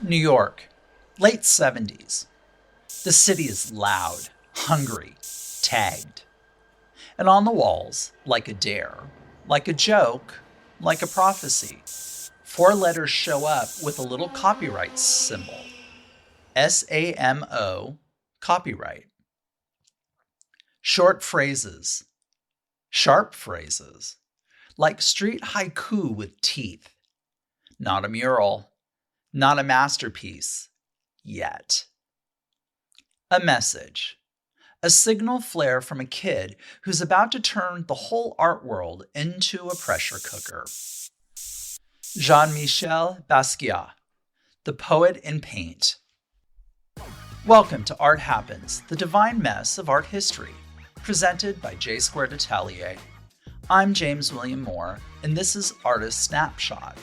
New York, late 70s. The city is loud, hungry, tagged. And on the walls, like a dare, like a joke, like a prophecy, four letters show up with a little copyright symbol. SAMO, copyright. Short phrases, sharp phrases, like street haiku with teeth. Not a mural, not a masterpiece, yet. A message, a signal flare from a kid who's about to turn the whole art world into a pressure cooker. Jean-Michel Basquiat, the poet in paint. Welcome to Art Happens, the divine mess of art history, presented by J-Squared Atelier. I'm James William Moore, and this is Artist Snapshot,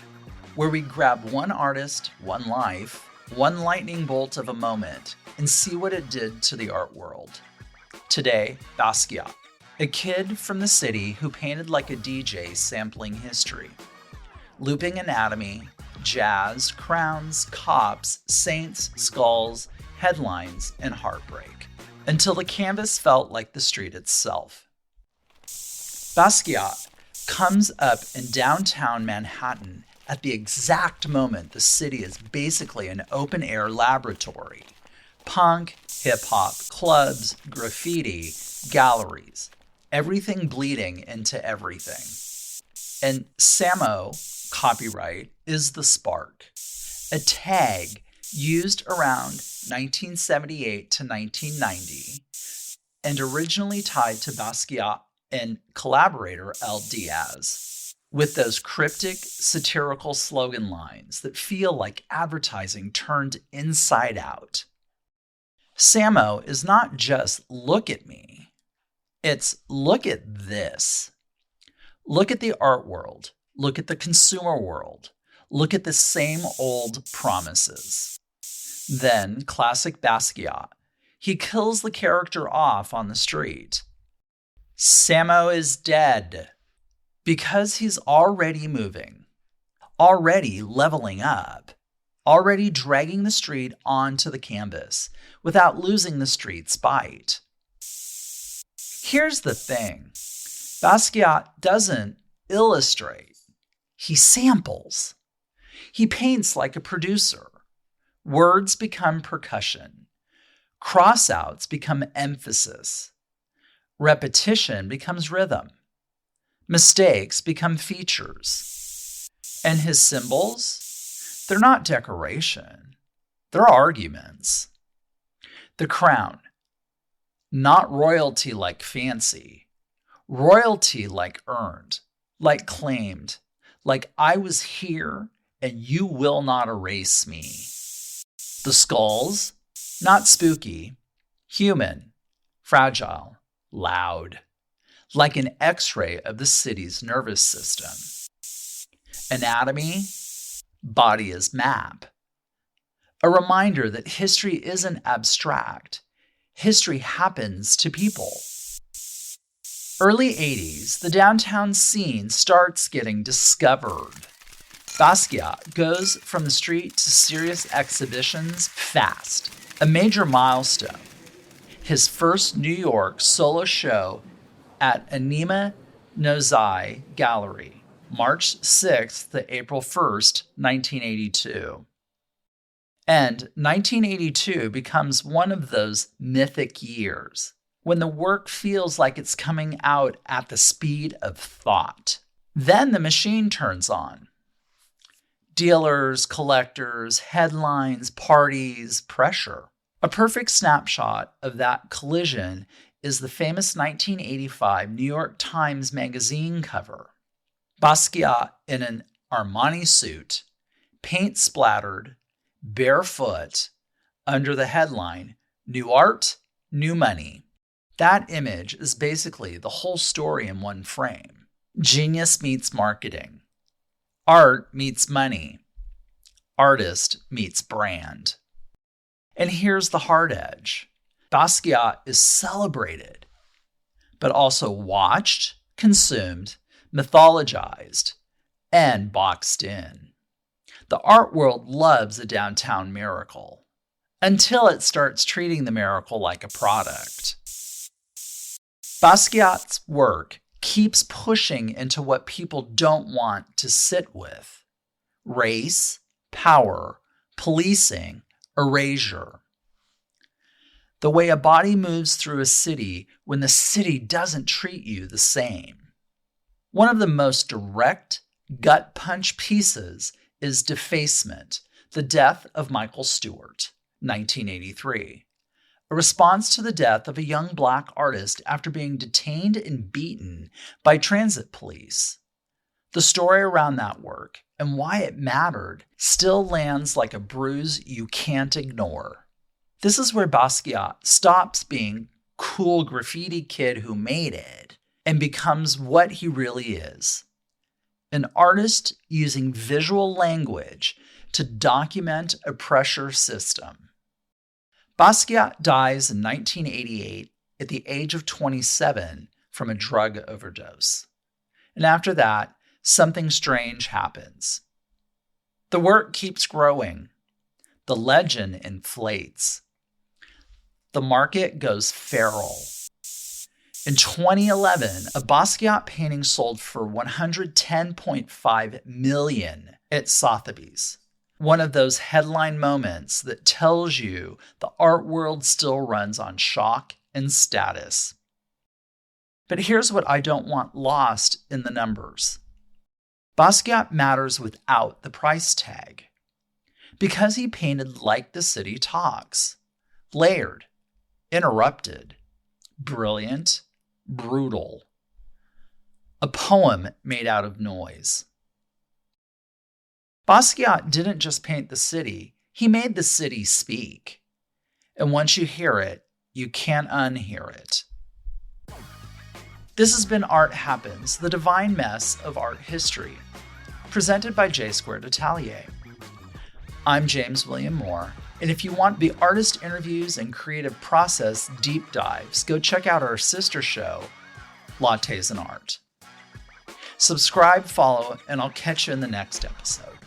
where we grab one artist, one life, one lightning bolt of a moment, and see what it did to the art world. Today, Basquiat, a kid from the city who painted like a DJ sampling history. Looping anatomy, jazz, crowns, cops, saints, skulls, headlines, and heartbreak, until the canvas felt like the street itself. Basquiat comes up in downtown Manhattan at the exact moment the city is basically an open-air laboratory. Punk, hip-hop, clubs, graffiti, galleries, everything bleeding into everything. And SAMO, copyright, is the spark, a tag used around 1978 to 1990 and originally tied to Basquiat and collaborator El Diaz, with those cryptic, satirical slogan lines that feel like advertising turned inside out. SAMO is not just look at me, it's look at this. Look at the art world, look at the consumer world, look at the same old promises. Then, classic Basquiat, he kills the character off on the street. SAMO is dead. Because he's already moving, already leveling up, already dragging the street onto the canvas without losing the street's bite. Here's the thing. Basquiat doesn't illustrate. He samples. He paints like a producer. Words become percussion. Crossouts become emphasis. Repetition becomes rhythm. Mistakes become features. And his symbols, they're not decoration. They're arguments. The crown, not royalty like fancy. Royalty like earned, like claimed, like I was here and you will not erase me. The skulls, not spooky, human, fragile, loud. Like an x-ray of the city's nervous system. Anatomy, body as map. A reminder that history isn't abstract. History happens to people. Early 80s, the downtown scene starts getting discovered. Basquiat goes from the street to serious exhibitions fast. A major milestone. His first New York solo show at Annina Nosei Gallery, March 6th to April 1st, 1982. And 1982 becomes one of those mythic years when the work feels like it's coming out at the speed of thought. Then the machine turns on. Dealers, collectors, headlines, parties, pressure. A perfect snapshot of that collision is the famous 1985 New York Times Magazine cover. Basquiat in an Armani suit, paint splattered, barefoot, under the headline, New Art, New Money. That image is basically the whole story in one frame. Genius meets marketing. Art meets money. Artist meets brand. And here's the hard edge. Basquiat is celebrated, but also watched, consumed, mythologized, and boxed in. The art world loves a downtown miracle, until it starts treating the miracle like a product. Basquiat's work keeps pushing into what people don't want to sit with: race, power, policing, erasure. The way a body moves through a city when the city doesn't treat you the same. One of the most direct, gut punch pieces is Defacement, the Death of Michael Stewart, 1983. A response to the death of a young black artist after being detained and beaten by transit police. The story around that work and why it mattered still lands like a bruise you can't ignore. This is where Basquiat stops being cool graffiti kid who made it and becomes what he really is: an artist using visual language to document a pressure system. Basquiat dies in 1988 at the age of 27 from a drug overdose. And after that, something strange happens. The work keeps growing. The legend inflates. The market goes feral. In 2011, a Basquiat painting sold for $110.5 million at Sotheby's. One of those headline moments that tells you the art world still runs on shock and status. But here's what I don't want lost in the numbers. Basquiat matters without the price tag, because he painted like the city talks: layered, interrupted, brilliant, brutal. A poem made out of noise. Basquiat didn't just paint the city, he made the city speak. And once you hear it, you can't unhear it. This has been Art Happens, the divine mess of art history, presented by J-Squared Atelier. I'm James William Moore, and if you want the artist interviews and creative process deep dives, go check out our sister show, Lattes and Art. Subscribe, follow, and I'll catch you in the next episode.